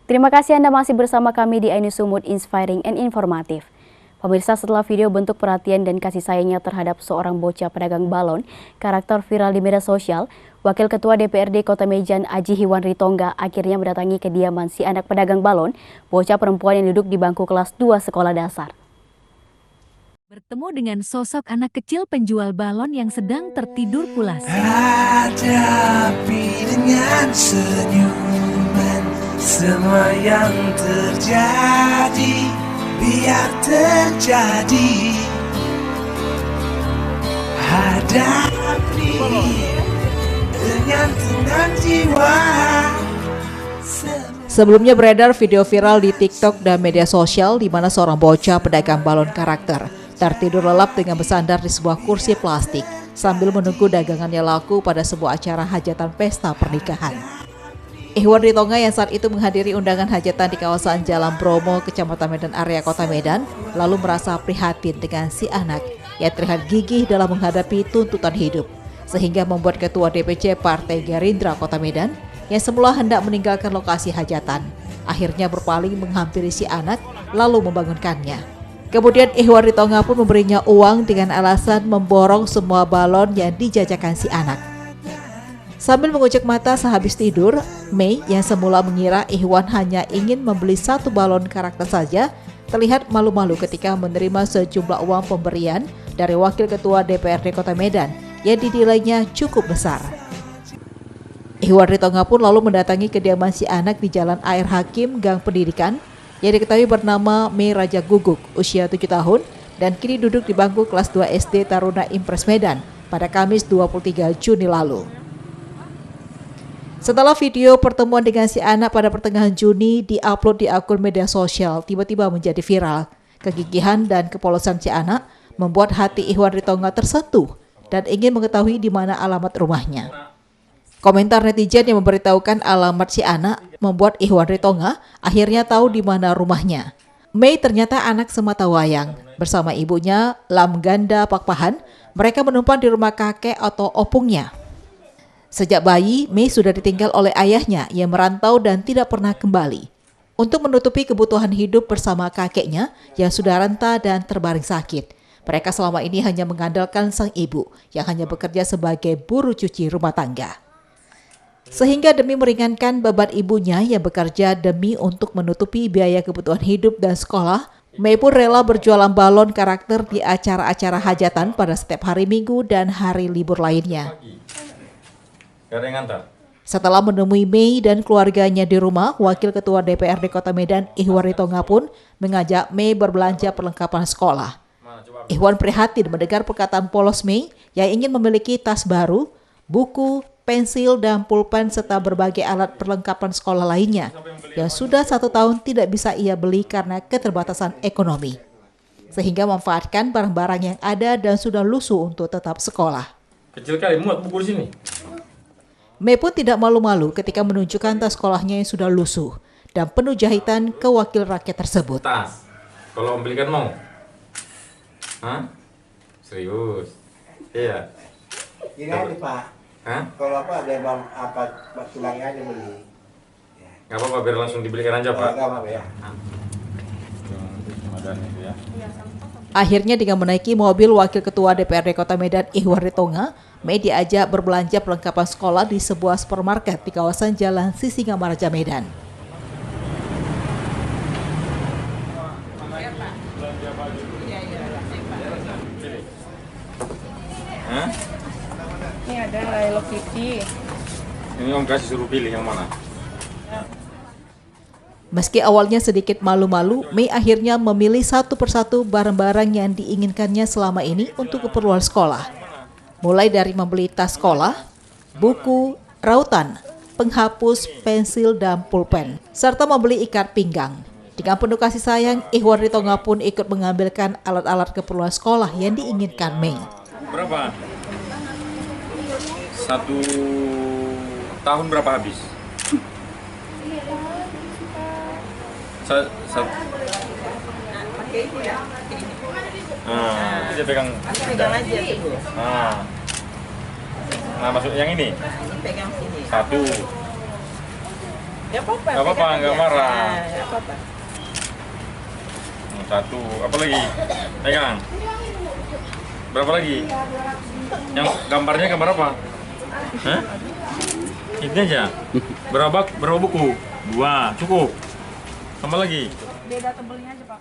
Terima kasih Anda masih bersama kami di iNews Sumut Inspiring and Informatif. Pemirsa, setelah video bentuk perhatian dan kasih sayangnya terhadap seorang bocah pedagang balon, karakter viral di media sosial, Wakil Ketua DPRD Kota Medan Aji Hiwan Ritonga akhirnya mendatangi kediaman si anak pedagang balon, bocah perempuan yang duduk di bangku kelas 2 sekolah dasar. Bertemu dengan sosok anak kecil penjual balon yang sedang tertidur pulas. Hadapi dengan senyuman semua yang terjadi, biar terjadi. Hadapi dengan tenang jiwa. Sebelumnya beredar video viral di TikTok dan media sosial di mana seorang bocah pedagang balon karakter tertidur lelap dengan bersandar di sebuah kursi plastik sambil menunggu dagangannya laku pada sebuah acara hajatan pesta pernikahan. Hiwan Ritonga yang saat itu menghadiri undangan hajatan di kawasan Jalan Bromo, Kecamatan Medan Area Kota Medan, lalu merasa prihatin dengan si anak yang terlihat gigih dalam menghadapi tuntutan hidup, sehingga membuat Ketua DPC Partai Gerindra Kota Medan yang semula hendak meninggalkan lokasi hajatan, akhirnya berpaling menghampiri si anak lalu membangunkannya. Kemudian Hiwan Ritonga pun memberinya uang dengan alasan memborong semua balon yang dijajakan si anak. Sambil mengucek mata sehabis tidur, Mei yang semula mengira Ihwan hanya ingin membeli satu balon karakter saja, terlihat malu-malu ketika menerima sejumlah uang pemberian dari Wakil Ketua DPRD Kota Medan yang dinilainya cukup besar. Hiwan Ritonga pun lalu mendatangi kediaman si anak di Jalan Air Hakim Gang Pendidikan yang diketahui bernama Mei Raja Guguk, usia 7 tahun, dan kini duduk di bangku kelas 2 SD Taruna Impres Medan pada Kamis 23 Juni lalu. Setelah video pertemuan dengan si anak pada pertengahan Juni diupload di akun media sosial tiba-tiba menjadi viral, kegigihan dan kepolosan si anak membuat hati Hiwan Ritonga tersentuh dan ingin mengetahui di mana alamat rumahnya. Komentar netizen yang memberitahukan alamat si anak membuat Hiwan Ritonga akhirnya tahu di mana rumahnya. Mei ternyata anak sematawayang. Bersama ibunya, Lam Ganda Pakpahan, mereka menumpang di rumah kakek atau opungnya. Sejak bayi, Mei sudah ditinggal oleh ayahnya yang merantau dan tidak pernah kembali. Untuk menutupi kebutuhan hidup bersama kakeknya yang sudah renta dan terbaring sakit, mereka selama ini hanya mengandalkan sang ibu yang hanya bekerja sebagai buruh cuci rumah tangga. Sehingga demi meringankan beban ibunya yang bekerja demi untuk menutupi biaya kebutuhan hidup dan sekolah, Mei pun rela berjualan balon karakter di acara-acara hajatan pada setiap hari Minggu dan hari libur lainnya. Setelah menemui Mei dan keluarganya di rumah, Wakil Ketua DPRD Kota Medan Hiwan Ritonga pun mengajak Mei berbelanja perlengkapan sekolah. Hiwan prihatin mendengar perkataan polos Mei yang ingin memiliki tas baru, buku, pensil dan pulpen serta berbagai alat perlengkapan sekolah lainnya yang sudah 1 tahun tidak bisa ia beli karena keterbatasan ekonomi, sehingga memanfaatkan barang-barang yang ada dan sudah lusuh untuk tetap sekolah. Kecil kali muat buku di sini. Mei pun tidak malu-malu ketika menunjukkan tas sekolahnya yang sudah lusuh dan penuh jahitan ke wakil rakyat tersebut. Tas, kalau om belikan mau? Hah? Serius? Iya. Gini aja Pak. Hah? Kalau apa tulangnya aja beli. Nggak apa-apa, biar langsung dibelikan aja Pak. Nggak apa-apa ya. Akhirnya dengan menaiki mobil Wakil Ketua DPRD Kota Medan Hiwan Ritonga, Mei diajak berbelanja perlengkapan sekolah di sebuah supermarket di kawasan Jalan Sisingamaraja Medan. Hah? Ini ada Hello Kitty. Ini om kasih suruh pilih yang mana? Meski awalnya sedikit malu-malu, Mei akhirnya memilih satu persatu barang-barang yang diinginkannya selama ini untuk keperluan sekolah. Mulai dari membeli tas sekolah, buku, rautan, penghapus, pensil, dan pulpen, serta membeli ikat pinggang. Dengan penuh kasih sayang, Hiwan Ritonga pun ikut mengambilkan alat-alat keperluan sekolah yang diinginkan Mei. Berapa? 1 tahun berapa habis? Dia pegang aja tuh. Nah, masuk yang ini. Pegang sini. 1. Ya apa-apa. Nggak apa-apa, pegang nggak aja. marah. Nah, nggak apa-apa. Satu, apa lagi? Pegang. Berapa lagi? Yang gambarnya gambar apa? Hah? Ini aja. Berapa buku? 2, cukup. Tambah lagi. Beda tebelnya aja, Pak.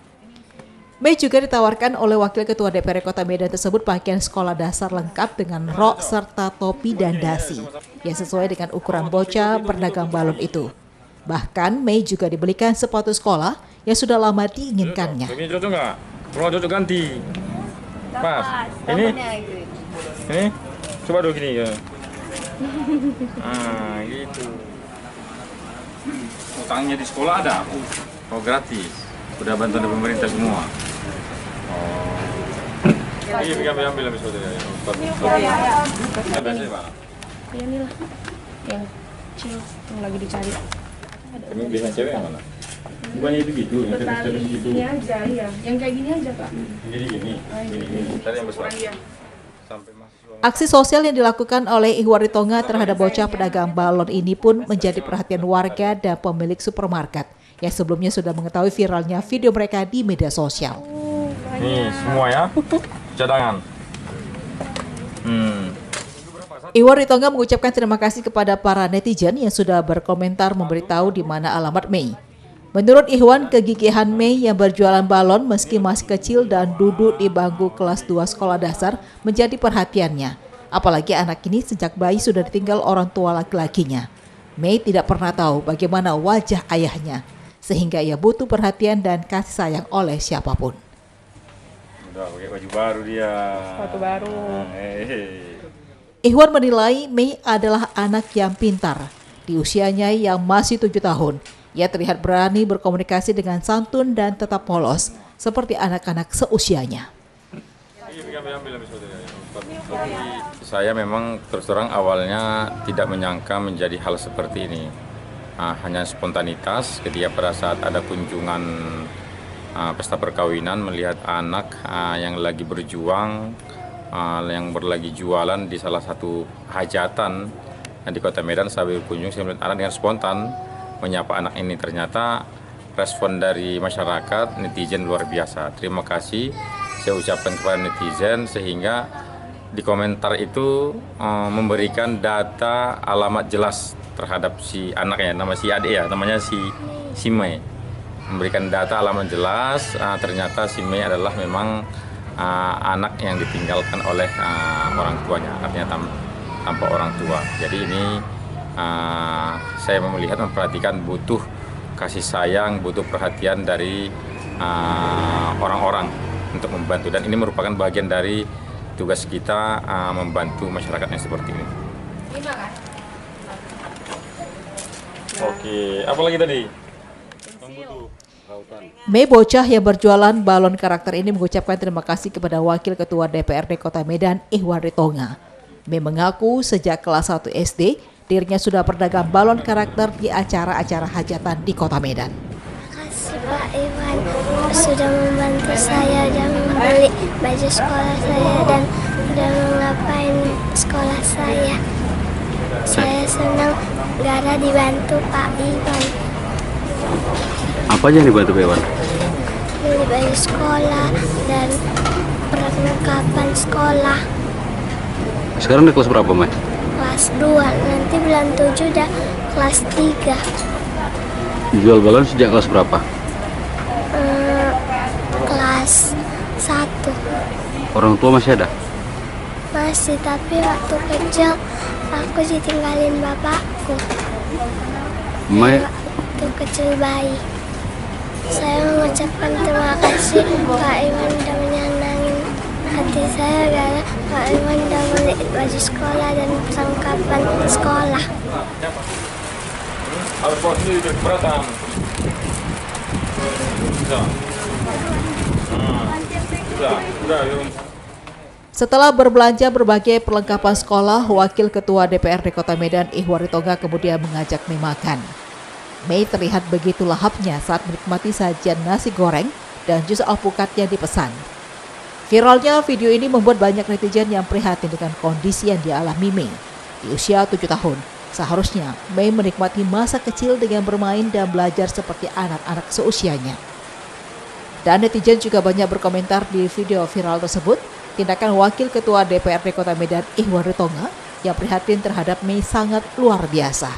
Mei juga ditawarkan oleh Wakil Ketua DPRD Kota Medan tersebut pakaian sekolah dasar lengkap dengan rok serta topi dan dasi yang sesuai dengan ukuran bocah berdagang balon itu. Bahkan Mei juga dibelikan sepatu sekolah yang sudah lama diinginkannya. Ini cocok nggak? Kalau cocok ganti. Pas. Ini? Coba dulu gini ya. Ah, gitu. Utangnya di sekolah ada? Oh, gratis. Udah bantuan dari pemerintah semua. Oh. Iya, ambil saudara. Ada sih, Pak. Iya nih lah. Yang kecil yang lagi dicari. Emang biasa cewek yang mana? Bukannya itu gitu, yang terus gitu. Ini aja, iya. Yang kayak gini aja, Pak. Gini. Tadi yang besar. Sampai mahasiswa. Aksi sosial yang dilakukan oleh Ihwar Ritonga terhadap bocah pedagang balon ini pun menjadi perhatian warga dan pemilik supermarket yang sebelumnya sudah mengetahui viralnya video mereka di media sosial. Nih, semua ya. Cadangan. Ihwar Ritonga mengucapkan terima kasih kepada para netizen yang sudah berkomentar memberitahu di mana alamat Mei. Menurut Ihwan, kegigihan Mei yang berjualan balon meski masih kecil dan duduk di bangku kelas 2 sekolah dasar menjadi perhatiannya. Apalagi anak ini sejak bayi sudah ditinggal orang tua laki-lakinya. Mei tidak pernah tahu bagaimana wajah ayahnya, sehingga ia butuh perhatian dan kasih sayang oleh siapapun. Udah pakai baju baru dia. Sepatu baru. Ihwan menilai Mei adalah anak yang pintar. Di usianya yang masih 7 tahun, ia terlihat berani berkomunikasi dengan santun dan tetap polos, seperti anak-anak seusianya. Saya memang terus terang awalnya tidak menyangka menjadi hal seperti ini. Hanya spontanitas ketika pada saat ada kunjungan pesta perkawinan melihat anak yang lagi berjuang, yang lagi jualan di salah satu hajatan di Kota Medan. Saya berkunjung, saya melihat anak dengan spontan menyapa anak ini. Ternyata respon dari masyarakat netizen luar biasa. Terima kasih saya ucapkan kepada netizen, sehingga di komentar itu memberikan data alamat jelas terhadap si anaknya, nama si adik ya, namanya si Mei. Memberikan data alamat jelas, ternyata si Mei adalah memang anak yang ditinggalkan oleh orang tuanya, artinya tanpa orang tua. Jadi ini saya melihat, memperhatikan butuh kasih sayang, butuh perhatian dari orang-orang untuk membantu, dan ini merupakan bagian dari tugas kita membantu masyarakat yang seperti ini. Oke, apa lagi tadi? Mei bocah yang berjualan balon karakter ini mengucapkan terima kasih kepada Wakil Ketua DPRD Kota Medan, Ihwan Ritonga. Mei mengaku sejak kelas 1 SD, dirinya sudah berdagang balon karakter di acara-acara hajatan di Kota Medan. Terima kasih Pak Iwan sudah membantu saya dan membeli baju sekolah saya dan menggapain sekolah saya. Saya senang gara dibantu Pak Iwan. Apa aja yang dibantu Pak Iwan? Beli baju sekolah dan perlengkapan sekolah. Sekarang di kelas berapa, Mai? Kelas 2, nanti bulan 7 udah kelas 3. Jual balon sejak kelas berapa? Kelas 1. Orang tua masih ada? Masih, tapi waktu kecil aku ditinggalin bapakku. Mai, Waktu kecil bayi. Saya mengucapkan terima kasih Pak Iwan udah menyenangin hati saya karena Pak Iwan udah beli baju sekolah dan perlengkapan sekolah. Harus bawa sendiri ke keberatan. Udah. Setelah berbelanja berbagai perlengkapan sekolah, Wakil Ketua DPRD Kota Medan, Ihwan Ritonga, kemudian mengajak Mei makan. Mei terlihat begitu lahapnya saat menikmati sajian nasi goreng dan jus alpukat yang dipesan. Viralnya video ini membuat banyak netizen yang prihatin dengan kondisi yang dialami Mei. Di usia 7 tahun, Seharusnya Mei menikmati masa kecil dengan bermain dan belajar seperti anak-anak seusianya. Dan netizen juga banyak berkomentar di video viral tersebut. Tindakan Wakil Ketua DPRD Kota Medan Ihwan Ritonga yang prihatin terhadap Mei sangat luar biasa.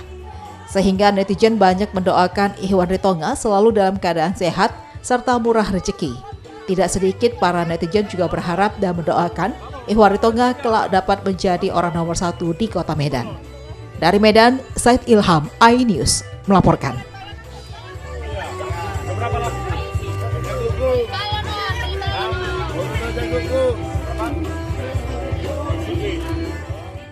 Sehingga netizen banyak mendoakan Ihwan Ritonga selalu dalam keadaan sehat serta murah rezeki. Tidak sedikit para netizen juga berharap dan mendoakan Ihwan Ritonga kelak dapat menjadi orang nomor 1 di Kota Medan. Dari Medan, Said Ilham, iNews melaporkan.